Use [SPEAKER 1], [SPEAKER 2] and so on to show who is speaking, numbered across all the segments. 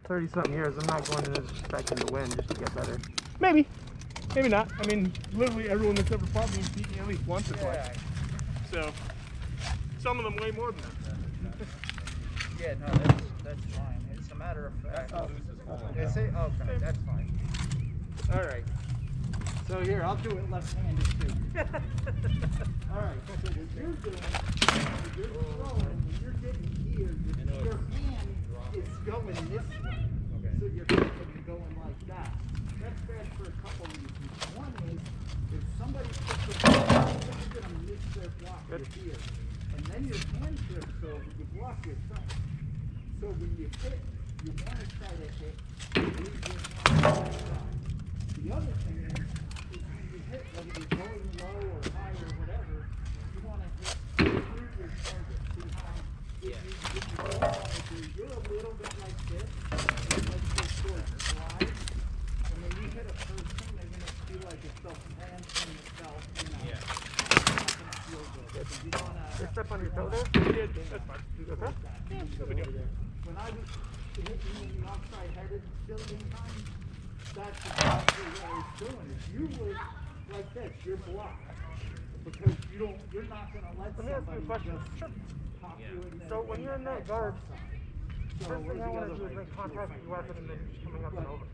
[SPEAKER 1] 30-something years, I'm not going in this expecting to win just to get better.
[SPEAKER 2] Maybe. Maybe not. I mean, literally everyone that's ever fought me has beat me at least once or twice. So, some of them way more than that.
[SPEAKER 3] Yeah, no, that's fine. It's a matter of fact. Is it? Okay, that's fine. All right. So here, I'll do it left-handed too. All right. So what you're doing, you're throwing, when you're getting here, your hand is going this way. Okay. So your hand is going like that. That's bad for a couple reasons. One is, if somebody puts a block, you're going to miss their block here. And then your hand trips over, you block yourself. So when you hit, you want to try to hit with your hand. The other thing is when you hit, whether you're going low or high or whatever, you want to hit through your target. See how if you're a little bit like this, let's go towards the slide, and when you hit a person, they're going to feel like it's self-hands from itself, you know. Yeah. It's not going to feel good. So you want to...
[SPEAKER 1] Just step on your toe there?
[SPEAKER 2] Yeah, that's fine. Okay? Yeah, no big deal.
[SPEAKER 3] When I was hitting in the outside headed building time, that's exactly what I was doing. If you were like this, you're blocked. Because you're not going to let somebody just pop you in there.
[SPEAKER 1] So when you're in that guard, first thing I want to do is make contact with your weapon and then just coming up and over.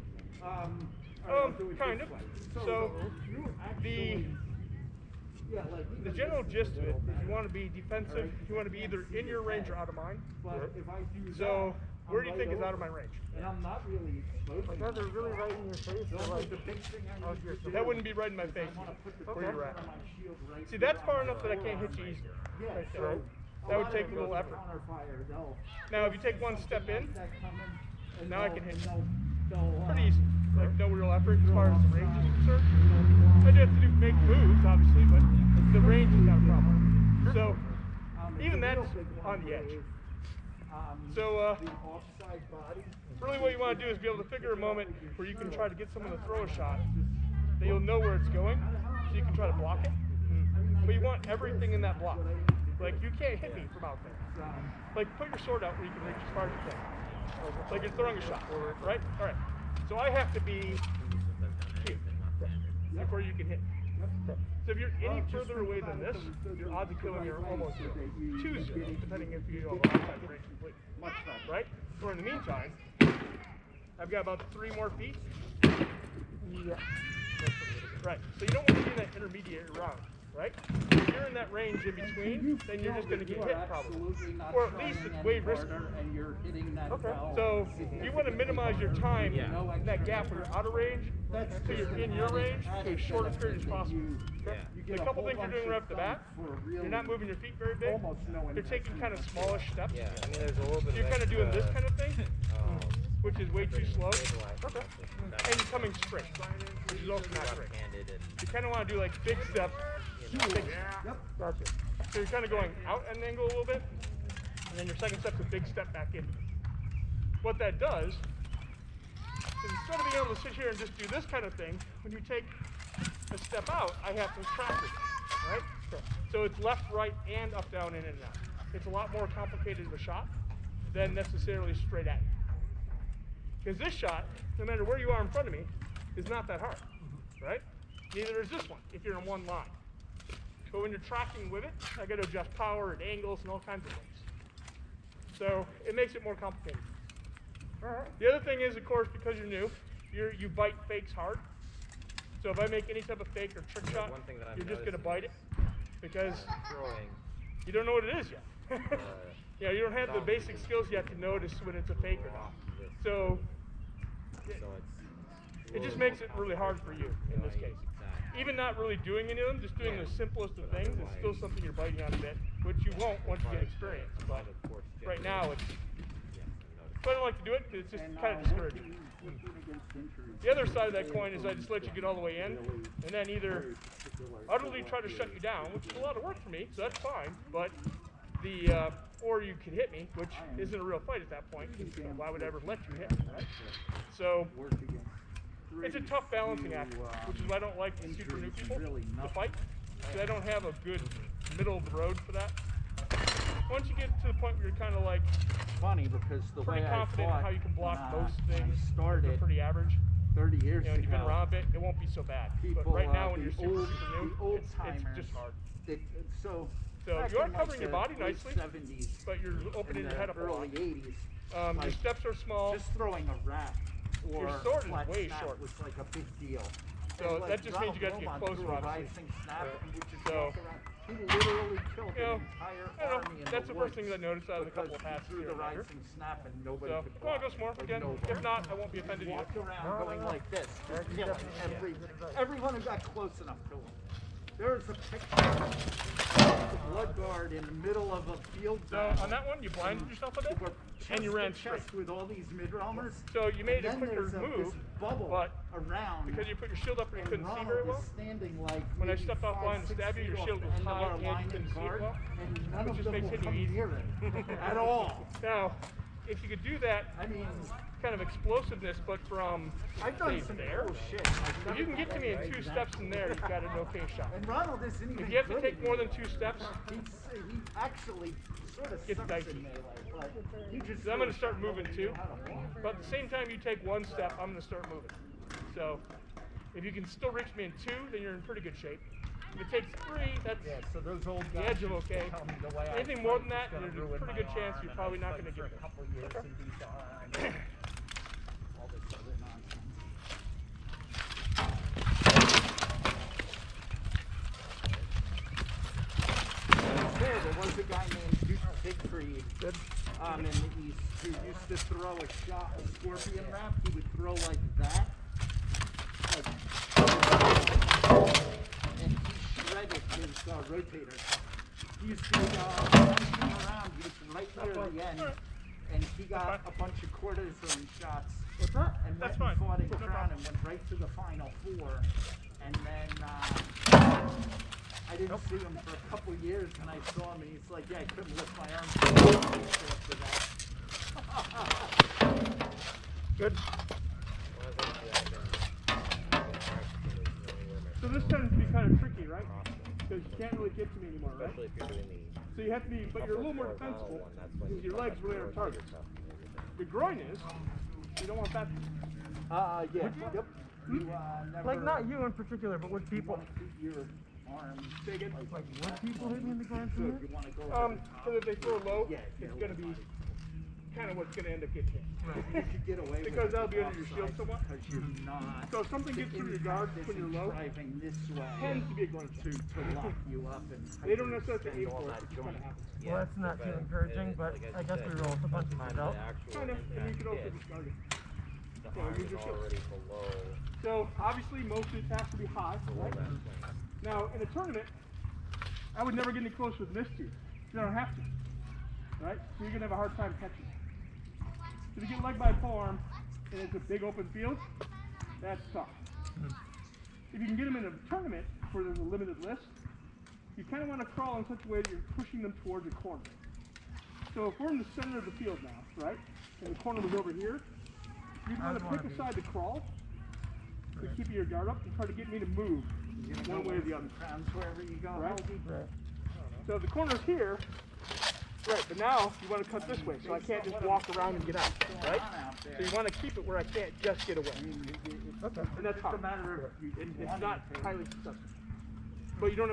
[SPEAKER 2] Kind of. So the general gist of it is you want to be defensive. You want to be either in your range or out of mine. So where do you think is out of my range?
[SPEAKER 3] And I'm not really exposed.
[SPEAKER 1] Like either really right in your face or like
[SPEAKER 3] the big thing I need to do.
[SPEAKER 2] That wouldn't be right in my face. Where you're at. See, that's far enough that I can't hit you easily.
[SPEAKER 3] Yeah,
[SPEAKER 2] right? That would take a little effort. Now, if you take one step in, now I can hit you. Pretty easy. Like no real effort as far as the range is concerned. I do have to make moves, obviously, but the range is not a problem. So even that's on the edge. So really what you want to do is be able to figure a moment where you can try to get someone to throw a shot that you'll know where it's going, so you can try to block it. But you want everything in that block. Like you can't hit me from out there. Like put your sword out where you can reach as far as you can. Like you're throwing a shot, right? All right. So I have to be here before you can hit. So if you're any further away than this, your odds of killing are almost 2-0, depending if you have outside range complete. Right? Or in the meantime, I've got about 3 more feet. Yeah. Right. So you don't want to be in that intermediate round. Right? If you're in that range in between, then you're just going to get hit probably. Or at least it's way riskier. Okay. So you want to minimize your time in that gap where you're out of range, so you're in your range for as short a period as possible. The couple things you're doing right off the bat, you're not moving your feet very big. You're taking kind of smallish steps.
[SPEAKER 4] Yeah, I mean, there's a little bit.
[SPEAKER 2] You're kind of doing this kind of thing, which is way too slow. Okay. And you're coming straight, which is also not great. You kind of want to do like big steps. Yep. Gotcha. So you're kind of going out at an angle a little bit, and then your second step's a big step back in. What that does is instead of being able to sit here and just do this kind of thing, when you take a step out, I have to track it, right? So it's left, right, and up, down, in, and out. It's a lot more complicated of a shot than necessarily straight at you. Because this shot, no matter where you are in front of me, is not that hard, right? Neither is this one, if you're in one line. But when you're tracking with it, I got to adjust power and angles and all kinds of things. So it makes it more complicated. The other thing is, of course, because you're new, you bite fakes hard. So if I make any type of fake or trick shot, you're just going to bite it because you don't know what it is yet. You don't have the basic skills yet to notice when it's a fake or not. So it just makes it really hard for you in this case. Even not really doing any of them, just doing the simplest of things, it's still something you're biting on a bit, which you won't once you get experience. But right now, it's. I don't like to do it because it's just kind of discouraging. The other side of that coin is I just let you get all the way in, and then either utterly try to shut you down, which is a lot of work for me, so that's fine. But or you can hit me, which isn't a real fight at that point. Why would I ever let you hit me, right? So. It's a tough balancing act, which is why I don't like super new people to fight, because I don't have a good middle of the road for that. Once you get to the point where you're kind of like
[SPEAKER 3] funny because the
[SPEAKER 2] pretty
[SPEAKER 3] way
[SPEAKER 2] confident
[SPEAKER 3] I fought,
[SPEAKER 2] in how you can block most
[SPEAKER 3] started
[SPEAKER 2] pretty average.
[SPEAKER 3] 30 years
[SPEAKER 2] When you've been
[SPEAKER 3] ago,
[SPEAKER 2] around a bit, it won't be so bad.
[SPEAKER 3] people,
[SPEAKER 2] But right now, when
[SPEAKER 3] the
[SPEAKER 2] you're super,
[SPEAKER 3] old,
[SPEAKER 2] super new,
[SPEAKER 3] the old
[SPEAKER 2] it's
[SPEAKER 3] timers,
[SPEAKER 2] just hard.
[SPEAKER 3] So
[SPEAKER 2] you are
[SPEAKER 3] back in,
[SPEAKER 2] covering your
[SPEAKER 3] the
[SPEAKER 2] body
[SPEAKER 3] late
[SPEAKER 2] nicely,
[SPEAKER 3] 70s,
[SPEAKER 2] but you're opening
[SPEAKER 3] in
[SPEAKER 2] your head
[SPEAKER 3] the
[SPEAKER 2] up a lot.
[SPEAKER 3] early 80s,
[SPEAKER 2] Your
[SPEAKER 3] like,
[SPEAKER 2] steps are small.
[SPEAKER 3] just throwing a wrap or
[SPEAKER 2] Your sword is
[SPEAKER 3] flat
[SPEAKER 2] way
[SPEAKER 3] snap
[SPEAKER 2] short.
[SPEAKER 3] was like a big deal.
[SPEAKER 2] So
[SPEAKER 3] And, like,
[SPEAKER 2] that just means you got to get
[SPEAKER 3] Ronald
[SPEAKER 2] closer,
[SPEAKER 3] threw a
[SPEAKER 2] obviously.
[SPEAKER 3] rising snap and would just
[SPEAKER 2] So,
[SPEAKER 3] walk around. He literally killed
[SPEAKER 2] you know,
[SPEAKER 3] an entire
[SPEAKER 2] I don't
[SPEAKER 3] army
[SPEAKER 2] know.
[SPEAKER 3] in
[SPEAKER 2] That's
[SPEAKER 3] the
[SPEAKER 2] the first
[SPEAKER 3] woods
[SPEAKER 2] thing I noticed out of a couple of
[SPEAKER 3] because he
[SPEAKER 2] passes
[SPEAKER 3] threw
[SPEAKER 2] here
[SPEAKER 3] the
[SPEAKER 2] and there.
[SPEAKER 3] rising snap and nobody
[SPEAKER 2] So,
[SPEAKER 3] could
[SPEAKER 2] if you want to
[SPEAKER 3] block
[SPEAKER 2] go some more,
[SPEAKER 3] it.
[SPEAKER 2] again.
[SPEAKER 3] Nobody.
[SPEAKER 2] If not, I won't be offended
[SPEAKER 3] He
[SPEAKER 2] either.
[SPEAKER 3] walked around going like this, just killing everyone who got close enough to him. There's a picture of the blood guard in the middle of a field
[SPEAKER 2] So
[SPEAKER 3] battle.
[SPEAKER 2] on that one, you blinded yourself a bit,
[SPEAKER 3] We're
[SPEAKER 2] and you ran
[SPEAKER 3] chest to
[SPEAKER 2] straight.
[SPEAKER 3] chest with all these mid-roamers.
[SPEAKER 2] So you made a
[SPEAKER 3] And then
[SPEAKER 2] quicker
[SPEAKER 3] there's
[SPEAKER 2] move,
[SPEAKER 3] this bubble
[SPEAKER 2] but
[SPEAKER 3] around.
[SPEAKER 2] because you put your shield up and you couldn't see
[SPEAKER 3] Ronald
[SPEAKER 2] very
[SPEAKER 3] is
[SPEAKER 2] well.
[SPEAKER 3] standing like
[SPEAKER 2] When I
[SPEAKER 3] maybe
[SPEAKER 2] stepped off
[SPEAKER 3] 5,
[SPEAKER 2] line to
[SPEAKER 3] 6
[SPEAKER 2] stab you, your
[SPEAKER 3] feet
[SPEAKER 2] shield
[SPEAKER 3] off
[SPEAKER 2] was
[SPEAKER 3] the end of
[SPEAKER 2] high
[SPEAKER 3] our
[SPEAKER 2] and you
[SPEAKER 3] line
[SPEAKER 2] couldn't
[SPEAKER 3] of
[SPEAKER 2] see it
[SPEAKER 3] guard,
[SPEAKER 2] well,
[SPEAKER 3] and none
[SPEAKER 2] which
[SPEAKER 3] of
[SPEAKER 2] just
[SPEAKER 3] them
[SPEAKER 2] makes
[SPEAKER 3] will
[SPEAKER 2] hitting
[SPEAKER 3] come
[SPEAKER 2] you easy.
[SPEAKER 3] near it at all.
[SPEAKER 2] Now, if you could do that
[SPEAKER 3] I mean,
[SPEAKER 2] kind of explosiveness, but from
[SPEAKER 3] I've done
[SPEAKER 2] say
[SPEAKER 3] some
[SPEAKER 2] there,
[SPEAKER 3] cool shit.
[SPEAKER 2] if you can get to me in 2 steps from there, you've got an okay shot.
[SPEAKER 3] And Ronald isn't even
[SPEAKER 2] If you have to
[SPEAKER 3] good
[SPEAKER 2] take
[SPEAKER 3] at
[SPEAKER 2] more than
[SPEAKER 3] melee.
[SPEAKER 2] 2 steps,
[SPEAKER 3] He actually sort of
[SPEAKER 2] Gets
[SPEAKER 3] sucks
[SPEAKER 2] dicey.
[SPEAKER 3] in melee. Like, he just
[SPEAKER 2] I'm going to start
[SPEAKER 3] doesn't
[SPEAKER 2] moving
[SPEAKER 3] know
[SPEAKER 2] too.
[SPEAKER 3] how to walk.
[SPEAKER 2] But at the same time you take 1 step, I'm going to start moving. So if you can still reach me in 2, then you're in pretty good shape. If it takes 3, that's
[SPEAKER 3] Yeah, so those old
[SPEAKER 2] the
[SPEAKER 3] guys
[SPEAKER 2] edge of
[SPEAKER 3] used to
[SPEAKER 2] okay.
[SPEAKER 3] tell me the way I
[SPEAKER 2] Anything more than
[SPEAKER 3] fight
[SPEAKER 2] that,
[SPEAKER 3] was
[SPEAKER 2] there's a
[SPEAKER 3] gonna ruin
[SPEAKER 2] pretty good
[SPEAKER 3] my
[SPEAKER 2] chance
[SPEAKER 3] arm,
[SPEAKER 2] you're
[SPEAKER 3] and
[SPEAKER 2] probably
[SPEAKER 3] I
[SPEAKER 2] not
[SPEAKER 3] fight
[SPEAKER 2] going to
[SPEAKER 3] for
[SPEAKER 2] get
[SPEAKER 3] a
[SPEAKER 2] it.
[SPEAKER 3] couple years and be done. All this other nonsense. There was a guy named Duke Siegfried in the East who used to throw a shot, a scorpion wrap. He would throw like that. And he shredded his rotator. He used to him around. He was right near the end. And he got a bunch of cortisone shots.
[SPEAKER 2] What's that?
[SPEAKER 3] And
[SPEAKER 2] That's
[SPEAKER 3] went and
[SPEAKER 2] fine.
[SPEAKER 3] fought in
[SPEAKER 2] No
[SPEAKER 3] Crown
[SPEAKER 2] problem.
[SPEAKER 3] and went right to the final 4. And then I didn't see him for a couple years, and I saw him, and he's like, "Yeah, I couldn't lift my arms after that."
[SPEAKER 2] Good. So this tends to be kind of tricky, right? Because you can't really get to me anymore, right?
[SPEAKER 4] Especially if you're doing the
[SPEAKER 2] So you have to be, but you're a little more
[SPEAKER 4] horizontal
[SPEAKER 2] defensible
[SPEAKER 4] one, that's when
[SPEAKER 2] because
[SPEAKER 4] you
[SPEAKER 2] your legs really are targets. Your groin is. You don't want that.
[SPEAKER 3] Yeah. Yep. You, never,
[SPEAKER 1] Like not you in particular, but would
[SPEAKER 3] you
[SPEAKER 1] people?
[SPEAKER 3] want to keep your arms
[SPEAKER 2] Dig it.
[SPEAKER 1] Like would people hit me in the groin
[SPEAKER 3] so
[SPEAKER 1] from
[SPEAKER 3] if
[SPEAKER 1] here?
[SPEAKER 3] you want to go over the top.
[SPEAKER 2] So if they throw low,
[SPEAKER 3] Yeah,
[SPEAKER 2] it's
[SPEAKER 3] yeah,
[SPEAKER 2] going to be kind of what's going to end up getting hit.
[SPEAKER 3] You could get away
[SPEAKER 2] Because
[SPEAKER 3] with
[SPEAKER 2] that'll
[SPEAKER 3] it
[SPEAKER 2] be under your shield
[SPEAKER 3] offside
[SPEAKER 2] somewhat.
[SPEAKER 3] because you're not.
[SPEAKER 2] So if something gets through your guard when you're low,
[SPEAKER 3] driving this way
[SPEAKER 2] tends to be a groin
[SPEAKER 3] to
[SPEAKER 2] shot.
[SPEAKER 3] lock you up and
[SPEAKER 2] They don't necessarily have to aim
[SPEAKER 3] hyperextend all
[SPEAKER 2] for it.
[SPEAKER 3] that
[SPEAKER 2] It just kind
[SPEAKER 3] joint.
[SPEAKER 2] of happens.
[SPEAKER 1] Well, that's not too encouraging, but I guess we roll a bunch of these out.
[SPEAKER 2] Kind of, and you can also discard it.
[SPEAKER 4] the
[SPEAKER 2] Yeah,
[SPEAKER 4] arm
[SPEAKER 2] use
[SPEAKER 4] is
[SPEAKER 2] your shield.
[SPEAKER 4] already below
[SPEAKER 2] So obviously most of it has to be high, right?
[SPEAKER 4] that point.
[SPEAKER 2] Now in a tournament, I would never get any closer than this to you. You don't have to, right? So you're gonna have a hard time catching. If you get legged by a polearm and it's a big open field, that's tough. If you can get them in a tournament where there's a limited list, you kind of want to crawl in such a way that you're pushing them towards a corner. So if we're in the center of the field now, right, and the corner was over here, you'd want to pick a side to crawl to keep your guard up and try to get me to move one way or the other.
[SPEAKER 3] Crowns wherever you go.
[SPEAKER 2] Right?
[SPEAKER 1] Right.
[SPEAKER 2] So the corner's here, right, but now you want to cut this way, so I can't just walk around and get out, right? So you want to keep it where I can't just get away.
[SPEAKER 3] It's
[SPEAKER 2] And that's
[SPEAKER 3] a
[SPEAKER 2] hard.
[SPEAKER 3] matter of you
[SPEAKER 2] It's
[SPEAKER 3] wanting
[SPEAKER 2] not
[SPEAKER 3] to.
[SPEAKER 2] highly successful. But you don't